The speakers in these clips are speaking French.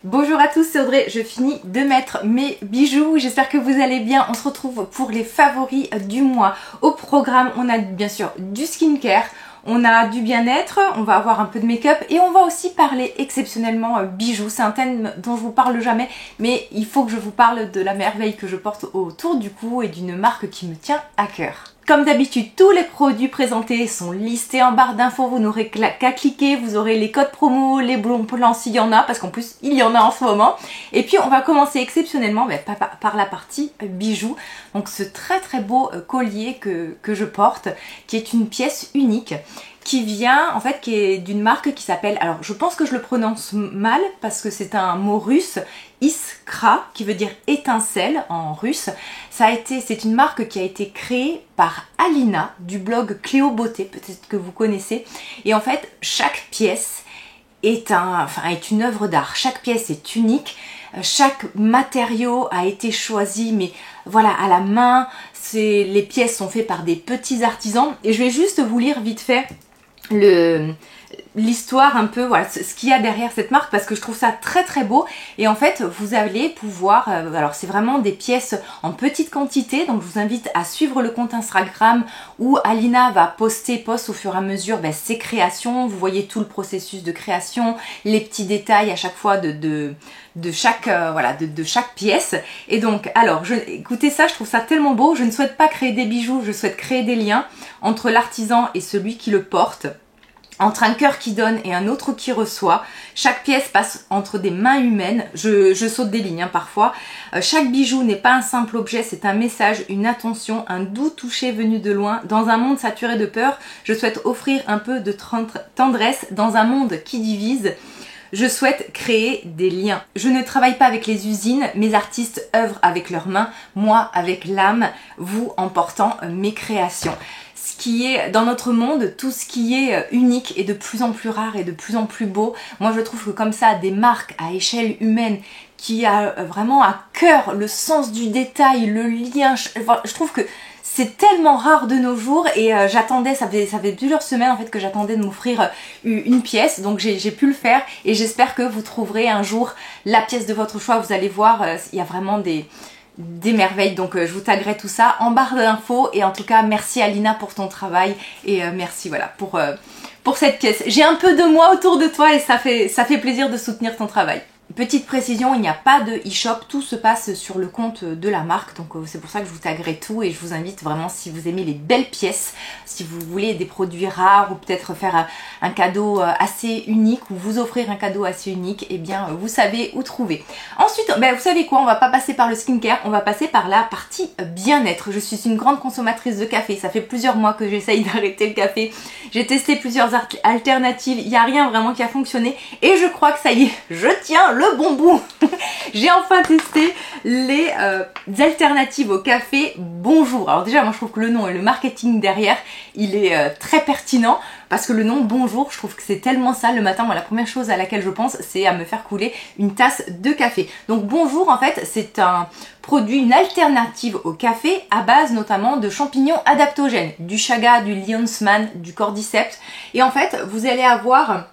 Bonjour à tous, c'est Audrey, je finis de mettre mes bijoux, j'espère que vous allez bien. On se retrouve pour les favoris du mois. Au programme, on a bien sûr du skincare, on a du bien-être, on va avoir un peu de make-up et on va aussi parler exceptionnellement bijoux. C'est un thème dont je vous parle jamais, mais il faut que je vous parle de la merveille que je porte autour du cou et d'une marque qui me tient à cœur. Comme d'habitude, tous les produits présentés sont listés en barre d'infos, vous n'aurez qu'à cliquer, vous aurez les codes promo, les bons plans s'il y en a, parce qu'en plus il y en a en ce moment. Et puis on va commencer exceptionnellement par la partie bijoux. Donc ce très beau collier que je porte, qui est une pièce unique, qui vient en fait qui est d'une marque qui s'appelle, alors je pense que je le prononce mal parce que c'est un mot russe, Iskra, qui veut dire étincelle en russe. C'est une marque qui a été créée par Alina du blog Cléo Beauté, peut-être que vous connaissez. Et en fait, chaque pièce est une œuvre d'art. Chaque pièce est unique. Chaque matériau a été choisi, mais voilà, à la main. Les pièces sont faites par des petits artisans. Et je vais juste vous lire vite fait l'histoire un peu, voilà, ce qu'il y a derrière cette marque, parce que je trouve ça très beau. Et en fait vous allez pouvoir, alors c'est vraiment des pièces en petite quantité, donc je vous invite à suivre le compte Instagram où Alina va poste au fur et à mesure ses créations. Vous voyez tout le processus de création, les petits détails à chaque fois de chaque pièce. Et donc alors écoutez ça, je trouve ça tellement beau. Je ne souhaite pas créer des bijoux, je souhaite créer des liens entre l'artisan et celui qui le porte, entre un cœur qui donne et un autre qui reçoit. Chaque pièce passe entre des mains humaines. Je saute des lignes parfois. Chaque bijou n'est pas un simple objet, c'est un message, une attention, un doux toucher venu de loin. Dans un monde saturé de peur, je souhaite offrir un peu de tendresse. Dans un monde qui divise, je souhaite créer des liens. Je ne travaille pas avec les usines, mes artistes œuvrent avec leurs mains, moi avec l'âme, vous en portant mes créations. Ce qui est dans notre monde, tout ce qui est unique est de plus en plus rare et de plus en plus beau. Moi je trouve que comme ça, des marques à échelle humaine qui a vraiment à cœur le sens du détail, le lien, je trouve que c'est tellement rare de nos jours. Et j'attendais, ça fait plusieurs semaines en fait que j'attendais de m'offrir une pièce, donc j'ai pu le faire et j'espère que vous trouverez un jour la pièce de votre choix. Vous allez voir, il y a vraiment des merveilles, donc je vous taguerai tout ça en barre d'infos. Et en tout cas merci Alina pour ton travail et merci voilà pour cette pièce. J'ai un peu de moi autour de toi et ça fait plaisir de soutenir ton travail. Petite précision, il n'y a pas de e-shop, tout se passe sur le compte de la marque, donc c'est pour ça que je vous taguerai tout. Et je vous invite vraiment, si vous aimez les belles pièces, si vous voulez des produits rares ou peut-être faire un cadeau assez unique ou vous offrir un cadeau assez unique, eh bien vous savez où trouver. Ensuite, vous savez quoi, on va pas passer par le skincare, on va passer par la partie bien-être. Je suis une grande consommatrice de café, ça fait plusieurs mois que j'essaye d'arrêter le café. J'ai testé plusieurs alternatives, il n'y a rien vraiment qui a fonctionné et je crois que ça y est, je tiens le bon bout. J'ai enfin testé les alternatives au café Bonjour. Alors déjà moi je trouve que le nom et le marketing derrière il est très pertinent, parce que le nom Bonjour, je trouve que c'est tellement ça. Le matin, moi la première chose à laquelle je pense, c'est à me faire couler une tasse de café. Donc Bonjour en fait c'est un produit, une alternative au café à base notamment de champignons adaptogènes, du chaga, du lion's mane, du cordyceps. Et en fait vous allez avoir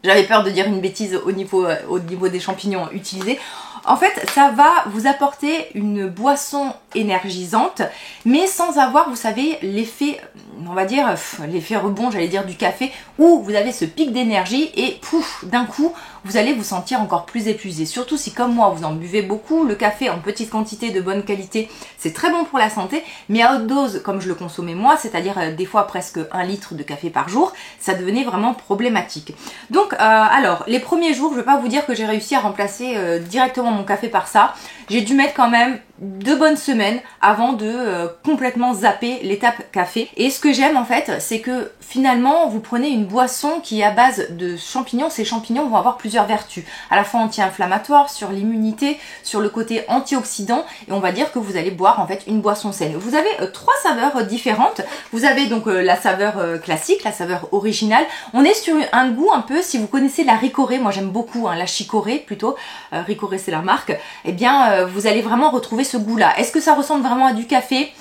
j'avais peur de dire une bêtise au niveau des champignons utilisés. En fait, ça va vous apporter une boisson énergisante, mais sans avoir, vous savez, l'effet, on va dire, l'effet rebond, j'allais dire, du café, où vous avez ce pic d'énergie et pouf, d'un coup, vous allez vous sentir encore plus épuisé. Surtout si, comme moi, vous en buvez beaucoup, le café en petite quantité de bonne qualité, c'est très bon pour la santé, mais à haute dose, comme je le consommais moi, c'est-à-dire des fois presque 1 litre de café par jour, ça devenait vraiment problématique. Donc, alors, les premiers jours, je ne vais pas vous dire que j'ai réussi à remplacer directement mon café par ça. J'ai dû mettre quand même 2 bonnes semaines avant de complètement zapper l'étape café. Et ce que j'aime en fait, c'est que finalement vous prenez une boisson qui est à base de champignons. Ces champignons vont avoir plusieurs vertus, à la fois anti-inflammatoire, sur l'immunité, sur le côté antioxydant, et on va dire que vous allez boire en fait une boisson saine. Vous avez 3 saveurs différentes. Vous avez donc la saveur classique, la saveur originale. On est sur un goût un peu, si vous connaissez la Ricoré, moi j'aime beaucoup la Chicorée plutôt, Ricoré c'est la marque, et bien vous allez vraiment retrouver ce goût là. Est-ce que ça ressemble vraiment à du café ?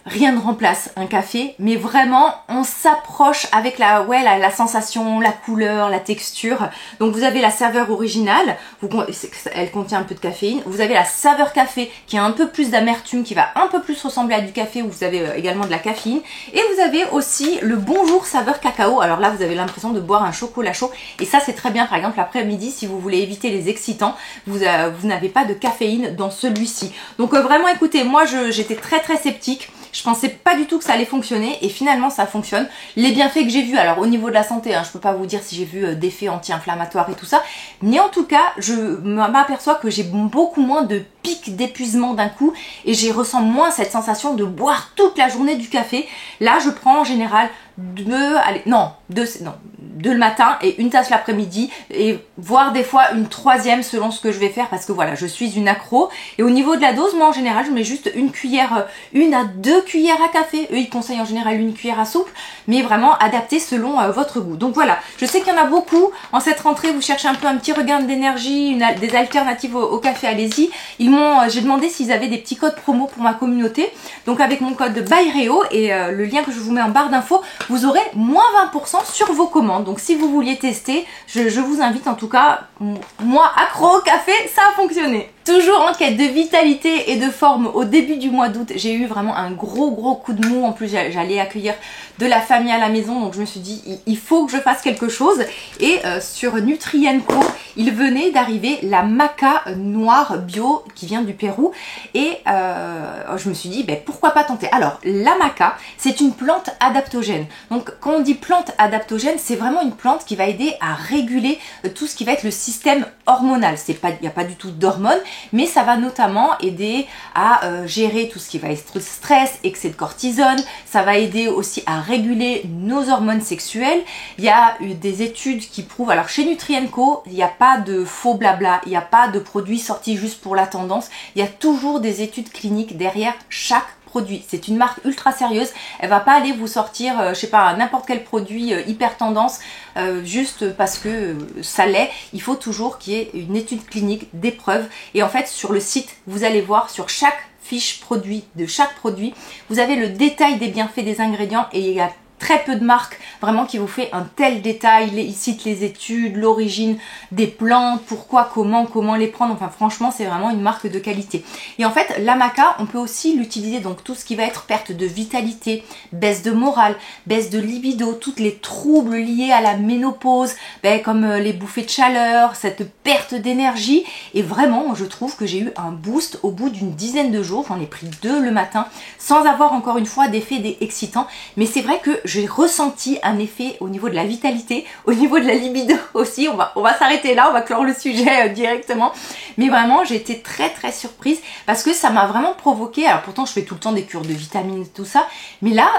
Rien ne remplace un café, mais vraiment on s'approche avec la sensation, la couleur, la texture. Donc vous avez la saveur originale, elle contient un peu de caféine. Vous avez la saveur café qui a un peu plus d'amertume, qui va un peu plus ressembler à du café, où vous avez également de la caféine. Et vous avez aussi le bonjour saveur cacao. Alors là vous avez l'impression de boire un chocolat chaud. Et ça c'est très bien par exemple l'après-midi si vous voulez éviter les excitants. Vous n'avez pas de caféine dans celui-ci. Donc vraiment écoutez, moi j'étais très sceptique. Je pensais pas du tout que ça allait fonctionner et finalement ça fonctionne. Les bienfaits que j'ai vus, alors au niveau de la santé, je peux pas vous dire si j'ai vu d'effets anti-inflammatoires et tout ça, mais en tout cas je m'aperçois que j'ai beaucoup moins de pics d'épuisement d'un coup et ressens moins cette sensation de boire toute la journée du café. Là je prends en général deux le matin et une tasse l'après-midi et voire des fois une troisième selon ce que je vais faire parce que voilà je suis une accro. Et au niveau de la dose, moi en général je mets juste une à 2 cuillères à café. Eux ils conseillent en général une cuillère à soupe, mais vraiment adapté selon votre goût. Donc voilà, je sais qu'il y en a beaucoup en cette rentrée, vous cherchez un peu un petit regain d'énergie, des alternatives au café, allez-y. J'ai demandé s'ils avaient des petits codes promo pour ma communauté, donc avec mon code BYREO et le lien que je vous mets en barre d'infos, vous aurez moins 20% sur vos commandes. Donc si vous vouliez tester, je vous invite en tout cas, moi accro au café, ça a fonctionné. Toujours en quête de vitalité et de forme au début du mois d'août, j'ai eu vraiment un gros coup de mou. En plus j'allais accueillir de la famille à la maison, donc je me suis dit il faut que je fasse quelque chose. Et sur Nutrienco, il venait d'arriver la maca noire bio qui vient du Pérou et je me suis dit pourquoi pas tenter. Alors la maca, c'est une plante adaptogène. Donc quand on dit plante adaptogène, c'est vraiment une plante qui va aider à réguler tout ce qui va être le système hormonal. Il n'y a pas du tout d'hormones, mais ça va notamment aider à gérer tout ce qui va être stress, excès de cortisone. Ça va aider aussi à réguler nos hormones sexuelles. Il y a eu des études qui prouvent, alors chez Nutrienco, il n'y a pas de faux blabla, il n'y a pas de produits sortis juste pour la tendance. Il y a toujours des études cliniques derrière chaque produit. C'est une marque ultra sérieuse. Elle va pas aller vous sortir, je sais pas, n'importe quel produit hyper tendance juste parce que ça l'est. Il faut toujours qu'il y ait une étude clinique, des preuves. Et en fait, sur le site, vous allez voir sur chaque fiche produit de chaque produit, vous avez le détail des bienfaits des ingrédients et il y a très peu de marques vraiment qui vous fait un tel détail. Ils citent les études, l'origine des plantes, pourquoi, comment les prendre. Enfin franchement c'est vraiment une marque de qualité. Et en fait la maca, on peut aussi l'utiliser donc tout ce qui va être perte de vitalité, baisse de morale, baisse de libido, toutes les troubles liés à la ménopause, comme les bouffées de chaleur, cette perte d'énergie. Et vraiment je trouve que j'ai eu un boost au bout d'une dizaine de jours. J'en ai pris 2 le matin sans avoir encore une fois d'effet excitant, mais c'est vrai que j'ai ressenti un effet au niveau de la vitalité, au niveau de la libido aussi. On va s'arrêter là, on va clore le sujet directement. Mais vraiment, j'ai été très surprise parce que ça m'a vraiment provoqué. Alors pourtant, je fais tout le temps des cures de vitamines et tout ça. Mais là,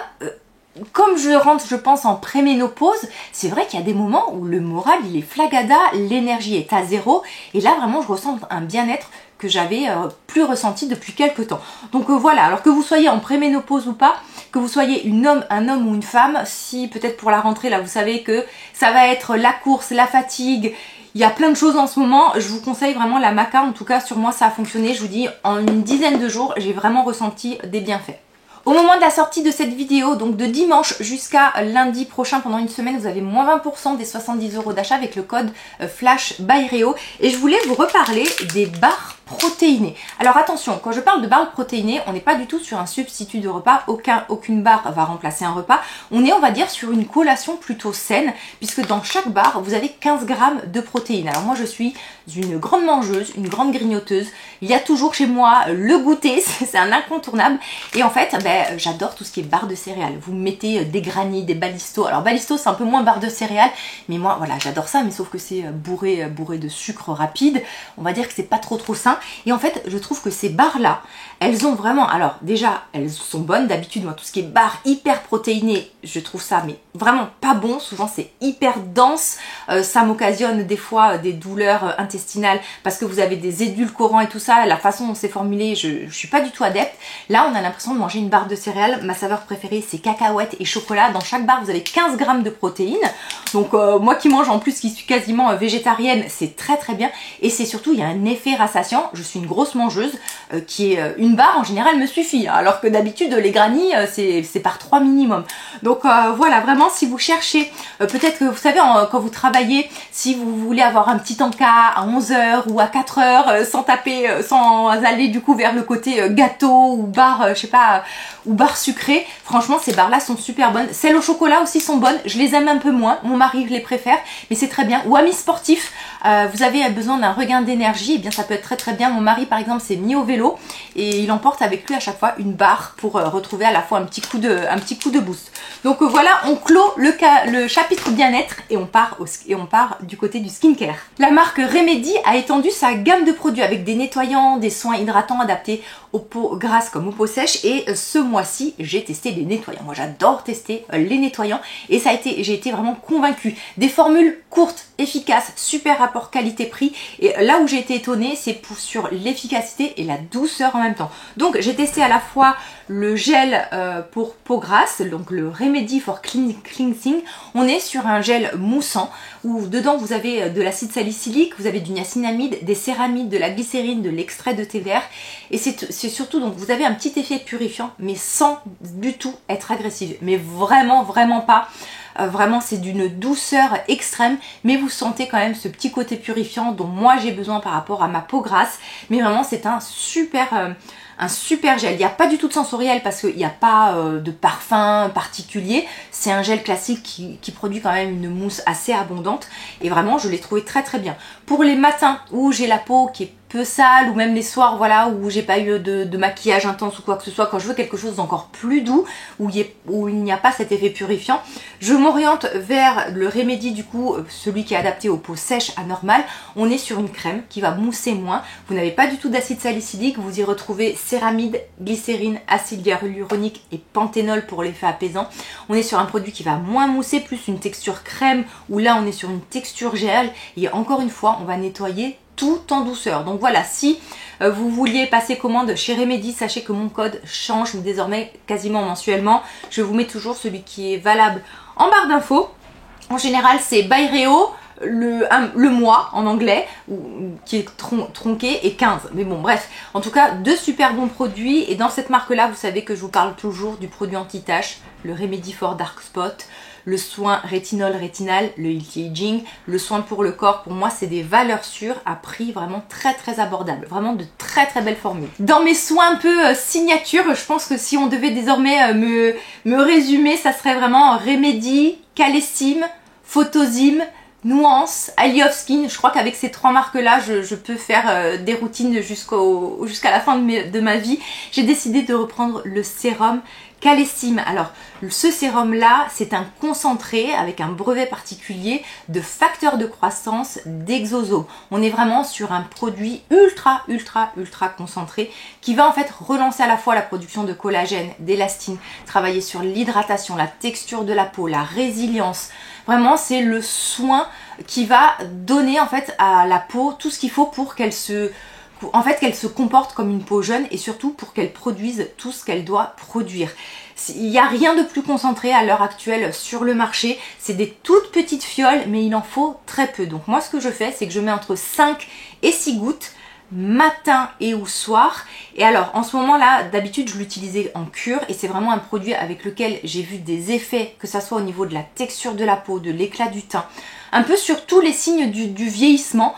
comme je rentre, je pense, en préménopause, c'est vrai qu'il y a des moments où le moral, il est flagada, l'énergie est à zéro. Et là, vraiment, je ressens un bien-être que j'avais plus ressenti depuis quelques temps. Donc voilà, alors que vous soyez en préménopause ou pas, que vous soyez un homme ou une femme, si peut-être pour la rentrée, là vous savez que ça va être la course, la fatigue, il y a plein de choses en ce moment, je vous conseille vraiment la maca. En tout cas sur moi ça a fonctionné, je vous dis en une dizaine de jours, j'ai vraiment ressenti des bienfaits. Au moment de la sortie de cette vidéo, donc de dimanche jusqu'à lundi prochain, pendant une semaine, vous avez moins 20% des 70 € d'achat avec le code Flash BYREO. Et je voulais vous reparler des barres protéinées. Alors attention, quand je parle de barres protéinées, on n'est pas du tout sur un substitut de repas, aucune barre va remplacer un repas. On est, on va dire, sur une collation plutôt saine, puisque dans chaque barre, vous avez 15 grammes de protéines. Alors moi, je suis une grande mangeuse, une grande grignoteuse. Il y a toujours chez moi le goûter, c'est un incontournable. Et en fait, j'adore tout ce qui est barre de céréales. Vous mettez des granny, des balisto. Alors balisto, c'est un peu moins barre de céréales, mais moi, voilà, j'adore ça, mais sauf que c'est bourré de sucre rapide. On va dire que c'est pas trop sain. Et en fait, je trouve que ces barres-là, elles ont vraiment... Alors déjà, elles sont bonnes. D'habitude, moi, tout ce qui est barres hyper protéinées, je trouve ça mais vraiment pas bon. Souvent, c'est hyper dense. Ça m'occasionne des fois des douleurs intestinales parce que vous avez des édulcorants et tout ça. La façon dont c'est formulé, je suis pas du tout adepte. Là, on a l'impression de manger une barre de céréales. Ma saveur préférée, c'est cacahuètes et chocolat. Dans chaque barre, vous avez 15 grammes de protéines. Donc, moi qui mange en plus, qui suis quasiment végétarienne, c'est très bien. Et c'est surtout, il y a un effet rassasiant. maintenant je suis une grosse mangeuse qui est une barre en général me suffit, hein, alors que d'habitude les granny c'est par 3 minimum. Donc voilà, vraiment si vous cherchez, peut-être que vous savez quand vous travaillez, si vous voulez avoir un petit encas à 11h ou à 4h sans taper, sans aller du coup vers le côté gâteau ou barre, je sais pas, ou barre sucrée, franchement ces barres là sont super bonnes. Celles au chocolat aussi sont bonnes, je les aime un peu moins, mon mari les préfère, mais c'est très bien. Ou amis sportifs, vous avez besoin d'un regain d'énergie, et bien ça peut être très bien. Mon mari par exemple s'est mis au vélo et il emporte avec lui à chaque fois une barre pour retrouver à la fois un petit coup de boost. Donc voilà, on clôt le chapitre bien-être et on part du côté du skincare. La marque Remedy a étendu sa gamme de produits avec des nettoyants, des soins hydratants adaptés aux peaux grasses comme aux peaux sèches, et ce mois-ci j'ai testé des nettoyants. Moi j'adore tester les nettoyants et j'ai été vraiment convaincue. Des formules courtes, efficaces, super rapport qualité-prix, et là où j'ai été étonnée c'est sur l'efficacité et la douceur en même temps. Donc j'ai testé à la fois le gel pour peau grasse, donc le Remedy for Cleansing. On est sur un gel moussant où dedans vous avez de l'acide salicylique, vous avez du niacinamide, des céramides, de la glycérine, de l'extrait de thé vert, et c'est surtout, donc vous avez un petit effet purifiant mais sans du tout être agressif, mais vraiment pas. Vraiment c'est d'une douceur extrême, mais vous sentez quand même ce petit côté purifiant dont moi j'ai besoin par rapport à ma peau grasse. Mais vraiment c'est un super gel. Il n'y a pas du tout de sensoriel parce qu'il n'y a pas de parfum particulier. C'est un gel classique qui produit quand même une mousse assez abondante, et vraiment je l'ai trouvé très bien. Pour les matins où j'ai la peau qui est peu sale, ou même les soirs voilà où j'ai pas eu de maquillage intense ou quoi que ce soit, quand je veux quelque chose d'encore plus doux, où il n'y a pas cet effet purifiant, je m'oriente vers le Remedy, du coup celui qui est adapté aux peaux sèches à normales. On est sur une crème qui va mousser moins, vous n'avez pas du tout d'acide salicylique, vous y retrouvez céramide, glycérine, acide hyaluronique et panthénol pour l'effet apaisant. On est sur un produit qui va moins mousser, plus une texture crème, où là on est sur une texture gel, et encore une fois on va nettoyer tout en douceur. Donc voilà, si vous vouliez passer commande chez Remedy, sachez que mon code change désormais quasiment mensuellement. Je vous mets toujours celui qui est valable en barre d'infos. En général c'est Byreo, le mois en anglais, qui est tronqué, et 15. Mais bon bref, en tout cas deux super bons produits. Et dans cette marque là, vous savez que je vous parle toujours du produit anti-tache, le Remedy for Dark Spot, le soin rétinol rétinal, le anti-aging, le soin pour le corps. Pour moi c'est des valeurs sûres à prix vraiment très abordable, vraiment de très belles formules. Dans mes soins un peu signature, je pense que si on devait désormais me résumer, ça serait vraiment Remedy, Calesim, Photosim, Nuance, Aliof Skin. Je crois qu'avec ces trois marques là je peux faire des routines jusqu'à la fin de ma vie. J'ai décidé de reprendre le sérum Calesim. Alors ce sérum là c'est un concentré avec un brevet particulier de facteur de croissance d'Exoso. On est vraiment sur un produit ultra concentré qui va en fait relancer à la fois la production de collagène, d'élastine, travailler sur l'hydratation, la texture de la peau, la résilience. Vraiment c'est le soin qui va donner en fait à la peau tout ce qu'il faut pour qu'elle se comporte comme une peau jeune, et surtout pour qu'elle produise tout ce qu'elle doit produire. Il n'y a rien de plus concentré à l'heure actuelle sur le marché. C'est des toutes petites fioles, mais il en faut très peu. Donc moi ce que je fais, c'est que je mets entre 5 et 6 gouttes matin et ou soir. Et alors en ce moment là, d'habitude je l'utilisais en cure, et c'est vraiment un produit avec lequel j'ai vu des effets, que ça soit au niveau de la texture de la peau, de l'éclat du teint, un peu sur tous les signes du vieillissement,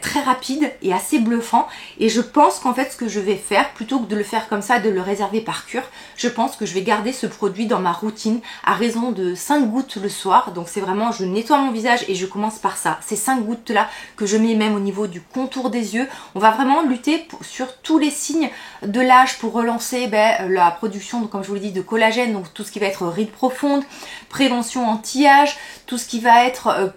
très rapide et assez bluffant. Et je pense qu'en fait ce que je vais faire, plutôt que de le faire comme ça, de le réserver par cure, je pense que je vais garder ce produit dans ma routine à raison de 5 gouttes le soir. Donc c'est vraiment, je nettoie mon visage et je commence par ça, ces 5 gouttes là que je mets même au niveau du contour des yeux. On va vraiment lutter sur tous les signes de l'âge pour relancer la production, donc, comme je vous l'ai dit, de collagène, donc tout ce qui va être rides profondes, prévention anti-âge, tout ce qui va être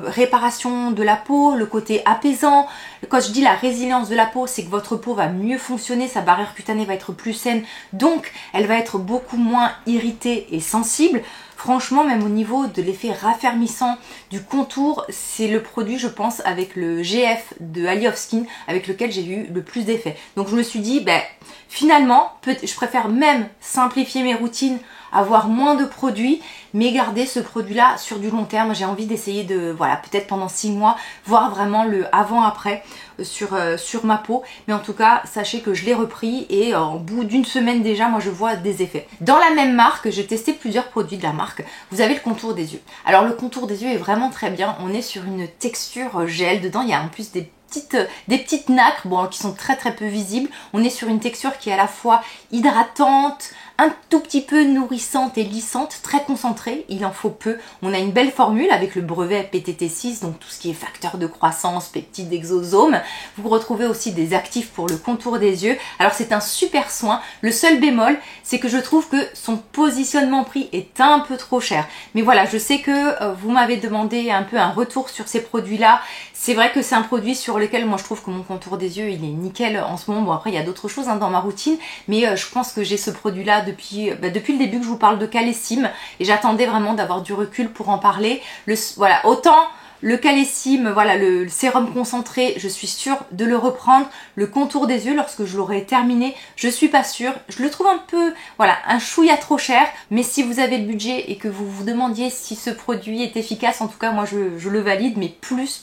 réparation de la peau, le côté apaisant. Quand je dis la résilience de la peau, c'est que votre peau va mieux fonctionner, sa barrière cutanée va être plus saine, donc elle va être beaucoup moins irritée et sensible. Franchement, même au niveau de l'effet raffermissant du contour, c'est le produit, je pense, avec le GF de Aliof Skin avec lequel j'ai eu le plus d'effet. Donc je me suis dit, finalement, je préfère même simplifier mes routines avoir moins de produits, mais garder ce produit-là sur du long terme. J'ai envie d'essayer de, voilà, peut-être pendant 6 mois, voir vraiment le avant-après sur ma peau. Mais en tout cas, sachez que je l'ai repris et au bout d'une semaine déjà, moi je vois des effets. Dans la même marque, j'ai testé plusieurs produits de la marque. Vous avez le contour des yeux. Alors le contour des yeux est vraiment très bien. On est sur une texture gel. Dedans, il y a en plus des petites nacres, bon, qui sont très peu visibles. On est sur une texture qui est à la fois hydratante, un tout petit peu nourrissante et lissante, très concentrée, il en faut peu. On a une belle formule avec le brevet PTT6, donc tout ce qui est facteur de croissance, peptides, exosomes. Vous retrouvez aussi des actifs pour le contour des yeux. Alors c'est un super soin. Le seul bémol, c'est que je trouve que son positionnement prix est un peu trop cher. Mais voilà, je sais que vous m'avez demandé un peu un retour sur ces produits-là. C'est vrai que c'est un produit sur lequel moi je trouve que mon contour des yeux il est nickel en ce moment. Bon après il y a d'autres choses dans ma routine, mais je pense que j'ai ce produit-là depuis le début que je vous parle de Calésime et j'attendais vraiment d'avoir du recul pour en parler. Voilà, autant le Calésime, voilà, le sérum concentré, je suis sûre de le reprendre. Le contour des yeux, lorsque je l'aurai terminé, je suis pas sûre. Je le trouve un peu, voilà, un chouïa trop cher. Mais si vous avez le budget et que vous vous demandiez si ce produit est efficace, en tout cas, moi, je le valide, mais plus.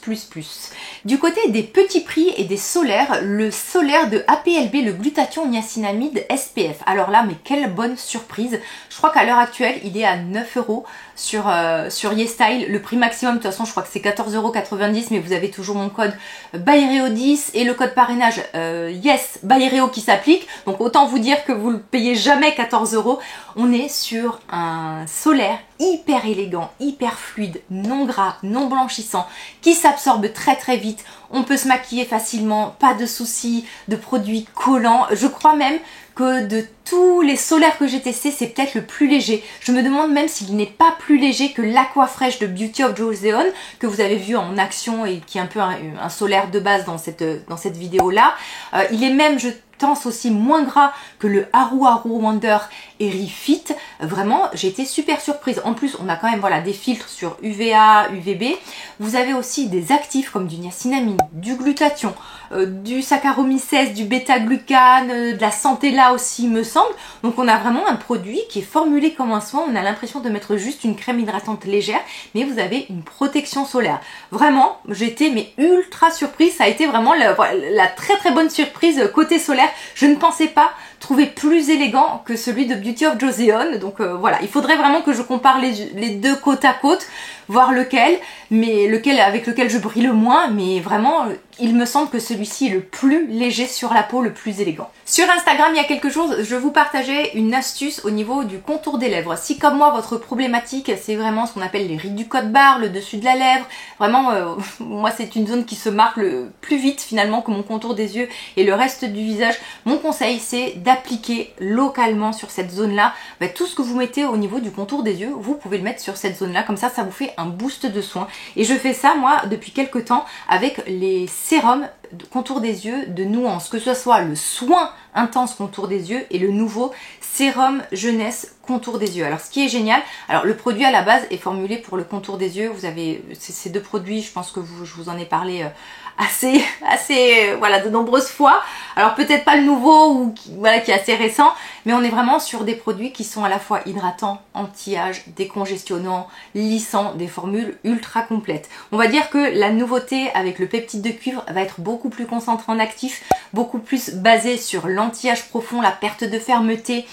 Du côté des petits prix et des solaires, le solaire de APLB, le glutathion niacinamide SPF. Alors là, mais quelle bonne surprise. Je crois qu'à l'heure actuelle, il est à 9 € sur YesStyle. Le prix maximum, de toute façon, je crois que c'est 14,90 €, mais vous avez toujours mon code BYREO10 et le code parrainage YesBYREO qui s'applique. Donc autant vous dire que vous ne payez jamais 14 €. On est sur un solaire hyper élégant, hyper fluide, non gras, non blanchissant, qui s'absorbe très vite. On peut se maquiller facilement, pas de soucis de produits collants. Je crois même que de tous les solaires que j'ai testés, c'est peut-être le plus léger. Je me demande même s'il n'est pas plus léger que l'Aquafresh de Beauty of Joseon, que vous avez vu en action et qui est un peu un solaire de base dans cette vidéo-là. Il est même, je pense, aussi moins gras que le Haru Haru Wonder Airy Fit. Vraiment, j'ai été super surprise. En plus, on a quand même, voilà, des filtres sur UVA, UVB. Vous avez aussi des actifs comme du niacinamide, du glutathion, du Saccharomyces, du bêta-glucane, de la Centella aussi, me semble. Donc on a vraiment un produit qui est formulé comme un soin. On a l'impression de mettre juste une crème hydratante légère, mais vous avez une protection solaire. Vraiment, j'étais mais ultra surprise. Ça a été vraiment la très bonne surprise côté solaire. Je ne pensais pas trouver plus élégant que celui de Beauty of Joseon. Donc voilà, il faudrait vraiment que je compare les deux côte à côte, voir lequel avec lequel je brille le moins, mais vraiment il me semble que celui-ci est le plus léger sur la peau, le plus élégant. Sur Instagram, il y a quelque chose, je vous partageais une astuce au niveau du contour des lèvres. Si comme moi, votre problématique, c'est vraiment ce qu'on appelle les rides du code barre, le dessus de la lèvre, vraiment, moi c'est une zone qui se marque le plus vite finalement que mon contour des yeux et le reste du visage. Mon conseil, c'est d'appliquer localement sur cette zone-là, tout ce que vous mettez au niveau du contour des yeux, vous pouvez le mettre sur cette zone-là, comme ça vous fait un boost de soin. Et je fais ça, moi, depuis quelques temps, avec les sérums de contour des yeux de Nuance, que ce soit le soin intense contour des yeux et le nouveau sérum jeunesse contour des yeux. Alors ce qui est génial, alors le produit à la base est formulé pour le contour des yeux. Vous avez ces deux produits, je pense que je vous en ai parlé assez voilà, de nombreuses fois. Alors peut-être pas le nouveau ou voilà, qui est assez récent, mais on est vraiment sur des produits qui sont à la fois hydratants, anti-âge, décongestionnants, lissants, des formules ultra complètes. On va dire que la nouveauté avec le peptide de cuivre va être beaucoup plus concentré en actif, beaucoup plus basé sur l'anti-âge profond, la perte de fermeté,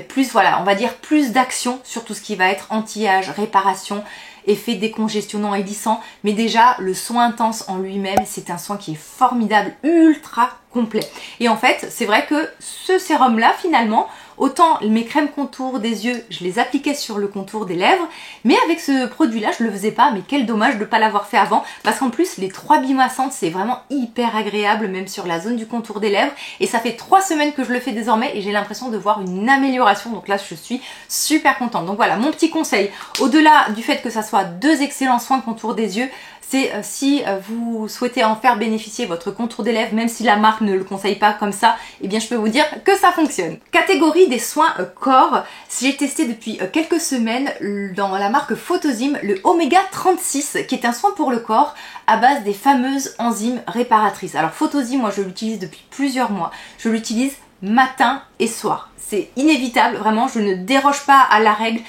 plus voilà, on va dire plus d'action sur tout ce qui va être anti-âge, réparation, effet décongestionnant et lissant. Mais déjà, le soin intense en lui-même, c'est un soin qui est formidable, ultra complet. Et en fait, c'est vrai que ce sérum-là, finalement, autant mes crèmes contour des yeux, je les appliquais sur le contour des lèvres, mais avec ce produit-là, je le faisais pas. Mais quel dommage de ne pas l'avoir fait avant, parce qu'en plus, les 3 billes massantes, c'est vraiment hyper agréable, même sur la zone du contour des lèvres. Et ça fait 3 semaines que je le fais désormais, et j'ai l'impression de voir une amélioration. Donc là, je suis super contente. Donc voilà, mon petit conseil, au-delà du fait que ça soit 2 excellents soins contour des yeux, c'est si vous souhaitez en faire bénéficier votre contour des lèvres, même si la marque ne le conseille pas comme ça, eh bien je peux vous dire que ça fonctionne. Catégorie des soins corps, j'ai testé depuis quelques semaines dans la marque Photosim le Oméga 36, qui est un soin pour le corps à base des fameuses enzymes réparatrices. Alors Photosim, moi je l'utilise depuis plusieurs mois, je l'utilise matin et soir. C'est inévitable, vraiment, je ne déroge pas à la règle.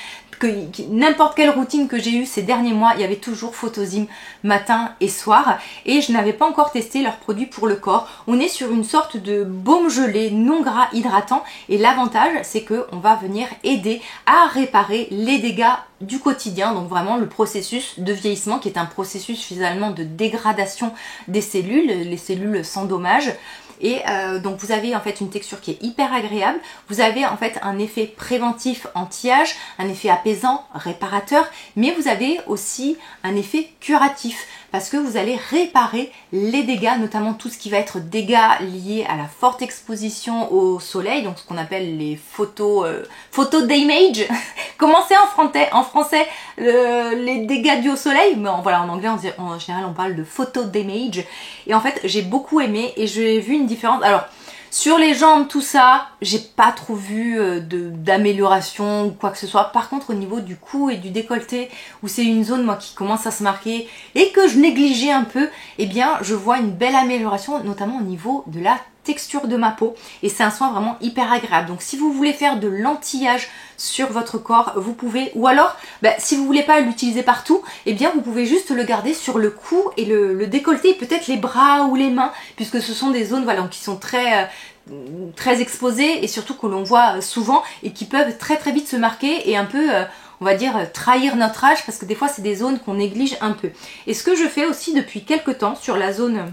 N'importe quelle routine que j'ai eue ces derniers mois, il y avait toujours Photozym matin et soir, et je n'avais pas encore testé leurs produits pour le corps. On est sur une sorte de baume gelé non gras hydratant, et l'avantage c'est que on va venir aider à réparer les dégâts du quotidien, donc vraiment le processus de vieillissement qui est un processus finalement de dégradation des cellules, les cellules s'endommagent. Et donc vous avez en fait une texture qui est hyper agréable, vous avez en fait un effet préventif anti-âge, un effet apaisant, réparateur, mais vous avez aussi un effet curatif parce que vous allez réparer les dégâts, notamment tout ce qui va être dégâts liés à la forte exposition au soleil, donc ce qu'on appelle les photo damage. Comment c'est en français les dégâts dus au soleil? Mais voilà, en anglais en général on parle de photo damage. Et en fait j'ai beaucoup aimé et j'ai vu une différence. Alors sur les jambes, tout ça, j'ai pas trop vu d'amélioration ou quoi que ce soit. Par contre, au niveau du cou et du décolleté, où c'est une zone moi qui commence à se marquer et que je négligeais un peu, eh bien je vois une belle amélioration, notamment au niveau de la texture de ma peau, et c'est un soin vraiment hyper agréable. Donc si vous voulez faire de l'anti-âge sur votre corps, vous pouvez, ou alors si vous voulez pas l'utiliser partout, eh bien vous pouvez juste le garder sur le cou et le décolleté, peut-être les bras ou les mains, puisque ce sont des zones voilà, qui sont très exposées et surtout que l'on voit souvent et qui peuvent très vite se marquer et un peu on va dire trahir notre âge, parce que des fois c'est des zones qu'on néglige un peu. Et ce que je fais aussi depuis quelques temps sur la zone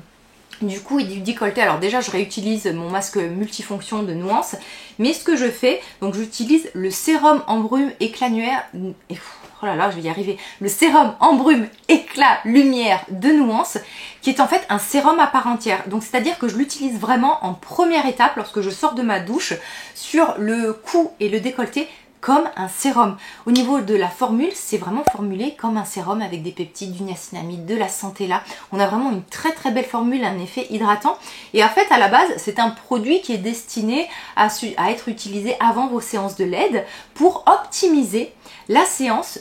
du cou et du décolleté, alors déjà je réutilise mon masque multifonction de Nuance, mais ce que je fais, donc j'utilise le sérum en brume éclat lumière, oh là là je vais y arriver, le sérum en brume éclat lumière de Nuance, qui est en fait un sérum à part entière, donc c'est à dire que je l'utilise vraiment en première étape lorsque je sors de ma douche sur le cou et le décolleté, comme un sérum. Au niveau de la formule, c'est vraiment formulé comme un sérum avec des peptides, du niacinamide, de la centella. On a vraiment une très belle formule, un effet hydratant. Et en fait, à la base, c'est un produit qui est destiné à être utilisé avant vos séances de LED pour optimiser la séance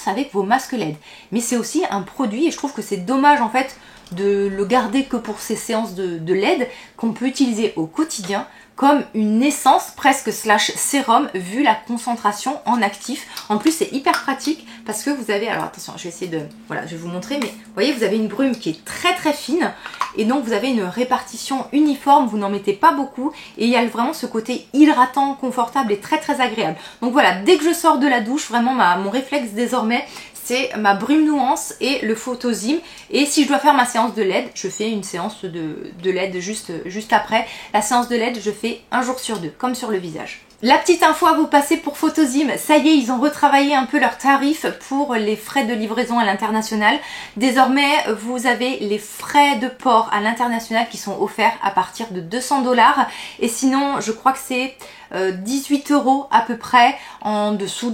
avec vos masques LED. Mais c'est aussi un produit, et je trouve que c'est dommage en fait de le garder que pour ces séances de LED qu'on peut utiliser au quotidien comme une essence presque slash sérum vu la concentration en actif. En plus c'est hyper pratique parce que vous avez, alors attention je vais essayer de, voilà je vais vous montrer, mais vous voyez vous avez une brume qui est très fine et donc vous avez une répartition uniforme, vous n'en mettez pas beaucoup et il y a vraiment ce côté hydratant, confortable et très agréable. Donc voilà, dès que je sors de la douche, vraiment mon réflexe désormais c'est ma brume Nuance et le Photozym. Et si je dois faire ma séance de LED, je fais une séance de LED juste après. La séance de LED, je fais un jour sur deux, comme sur le visage. La petite info à vous passer pour Photozym, ça y est, ils ont retravaillé un peu leurs tarifs pour les frais de livraison à l'international. Désormais, vous avez les frais de port à l'international qui sont offerts à partir de 200 $. Et sinon, je crois que c'est 18 € à peu près en dessous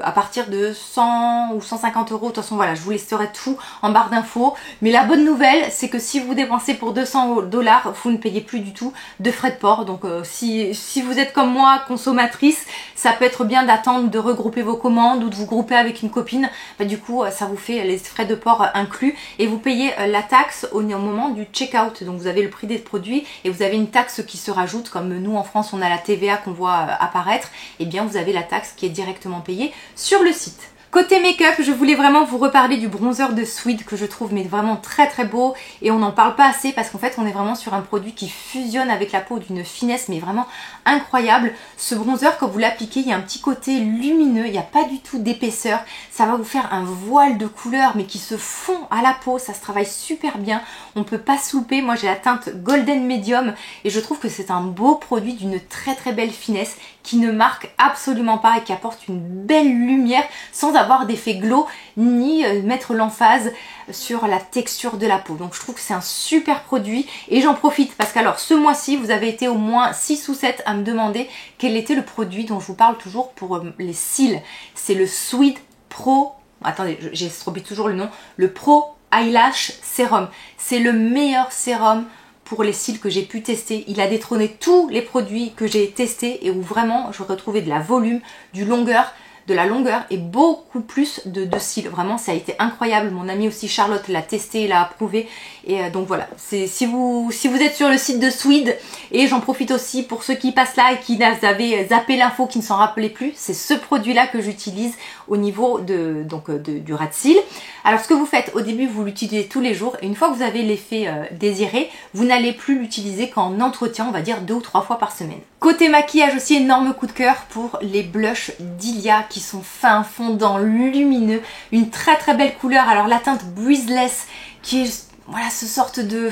à partir de 100 ou 150 €. De toute façon, voilà, je vous laisserai tout en barre d'infos. Mais la bonne nouvelle, c'est que si vous dépensez pour 200 $, vous ne payez plus du tout de frais de port. Donc, si vous êtes comme moi, consommatrice, ça peut être bien d'attendre de regrouper vos commandes ou de vous grouper avec une copine. Du coup, ça vous fait les frais de port inclus et vous payez la taxe au moment du check-out. Donc, vous avez le prix des produits et vous avez une taxe qui se rajoute. Comme nous, en France, on a la TVA qu'on voit apparaître. Et bien, vous avez la taxe qui est directement payée sur le site. Côté make-up, je voulais vraiment vous reparler du bronzer de Swede que je trouve mais vraiment très beau et on n'en parle pas assez parce qu'en fait on est vraiment sur un produit qui fusionne avec la peau d'une finesse mais vraiment incroyable. Ce bronzer, quand vous l'appliquez, il y a un petit côté lumineux, il n'y a pas du tout d'épaisseur, ça va vous faire un voile de couleurs mais qui se fond à la peau, ça se travaille super bien, on ne peut pas se louper. Moi j'ai la teinte Golden Medium et je trouve que c'est un beau produit d'une très belle finesse qui ne marque absolument pas et qui apporte une belle lumière sans avoir d'effet glow ni mettre l'emphase sur la texture de la peau. Donc je trouve que c'est un super produit et j'en profite parce qu'alors ce mois-ci vous avez été au moins 6 ou 7 à me demander quel était le produit dont je vous parle toujours pour les cils. C'est le Swede Pro, attendez j'estropie toujours le nom, le Pro Eyelash Serum. C'est le meilleur sérum pour les cils que j'ai pu tester. Il a détrôné tous les produits que j'ai testés et où vraiment je retrouvais de la volume, du longueur, de la longueur et beaucoup plus de cils. Vraiment, ça a été incroyable. Mon amie aussi Charlotte l'a testé, l'a approuvé. Et donc voilà, si vous êtes sur le site de Swede, et j'en profite aussi pour ceux qui passent là et qui avaient zappé l'info, qui ne s'en rappelaient plus, c'est ce produit-là que j'utilise au niveau du ras de cils. Alors ce que vous faites au début, vous l'utilisez tous les jours et une fois que vous avez l'effet désiré, vous n'allez plus l'utiliser qu'en entretien, on va dire 2 ou 3 fois par semaine. Côté maquillage aussi, énorme coup de cœur pour les blushs d'Ilia qui sont fins, fondants, lumineux, une très très belle couleur. Alors la teinte Breezeless qui est voilà ce sorte de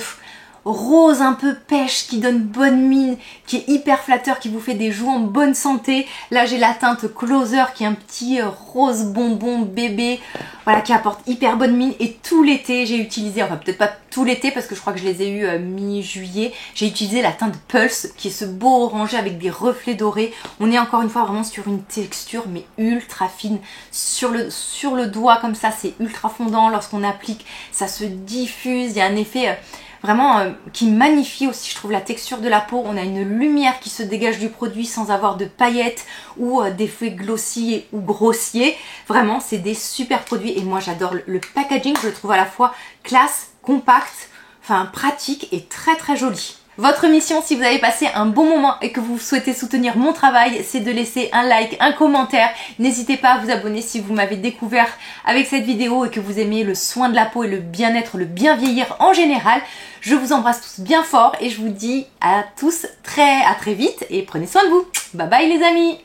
rose un peu pêche qui donne bonne mine, qui est hyper flatteur, qui vous fait des joues en bonne santé. Là j'ai la teinte Closer qui est un petit rose bonbon bébé, voilà, qui apporte hyper bonne mine. Et tout l'été j'ai utilisé, enfin peut-être pas tout l'été parce que je crois que je les ai eu mi-juillet, j'ai utilisé la teinte Pulse qui est ce beau orangé avec des reflets dorés. On est encore une fois vraiment sur une texture mais ultra fine sur le doigt comme ça, c'est ultra fondant. Lorsqu'on applique ça se diffuse, il y a un effet vraiment qui magnifie aussi, je trouve, la texture de la peau. On a une lumière qui se dégage du produit sans avoir de paillettes ou d'effets glossy ou grossiers. Vraiment, c'est des super produits et moi j'adore le packaging. Je le trouve à la fois classe, compact, enfin pratique et très très joli. Votre mission, si vous avez passé un bon moment et que vous souhaitez soutenir mon travail, c'est de laisser un like, un commentaire. N'hésitez pas à vous abonner si vous m'avez découvert avec cette vidéo et que vous aimez le soin de la peau et le bien-être, le bien vieillir en général. Je vous embrasse tous bien fort et je vous dis à tous à très vite et prenez soin de vous. Bye bye les amis!